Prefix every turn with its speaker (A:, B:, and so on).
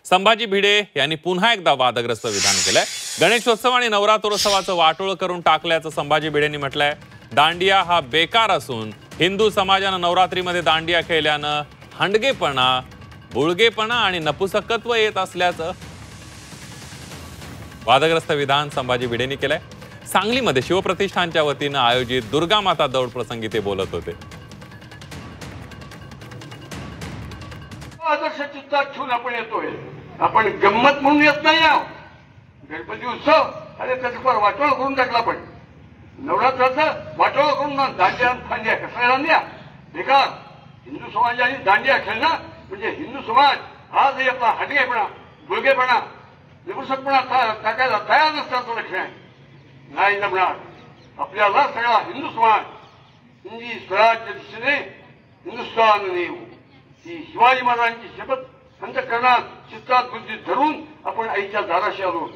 A: संभाजी भिडे यांनी पुन्हा एकदा वादग्रस्त विधान केलंय। गणेशोत्सव आणि नवरात्रोत्सवाचं वाटोळ करून टाकल्याचं संभाजी भिडेंनी म्हटलंय। दांडिया हा बेकार असून हिंदू समाजानं नवरात्रीमध्ये दांडिया खेळल्यानं हंडगेपणा, बुळगेपणा आणि नपुसकत्व येत असल्याचं वादग्रस्त विधान संभाजी भिडेंनी केलंय। सांगलीमध्ये शिवप्रतिष्ठानच्या वतीनं आयोजित दुर्गा माता दौड प्रसंगी ते बोलत होते।
B: आदर्श चित्तात ठेवून आपण येतोय, आपण गंमत म्हणून येत नाही आहोत। गणपती उत्सव अरे त्याचा फार वाटोळ करून टाकला, पण नवरात्राचा वाटोळ करून दांडिया फांडिया कसा दांडिया बेकार। हिंदू समाजाने दांडिया खेळणं म्हणजे हिंदू समाज आजही आपला हटकेपणा, बुळगेपणा, निपुसकपणा टाकायला तयार नसल्याचं लक्षण आहे। नाही जमणार आपल्याला सगळा हिंदू समाज हिंदी स्वराज्य दिशेने हिंदुस्थान नेऊ ही शिवाजी महाराजांची शपथ अंतःकरणात चित्तात बुद्धीत धरून आपण आईच्या दाराशी आलो।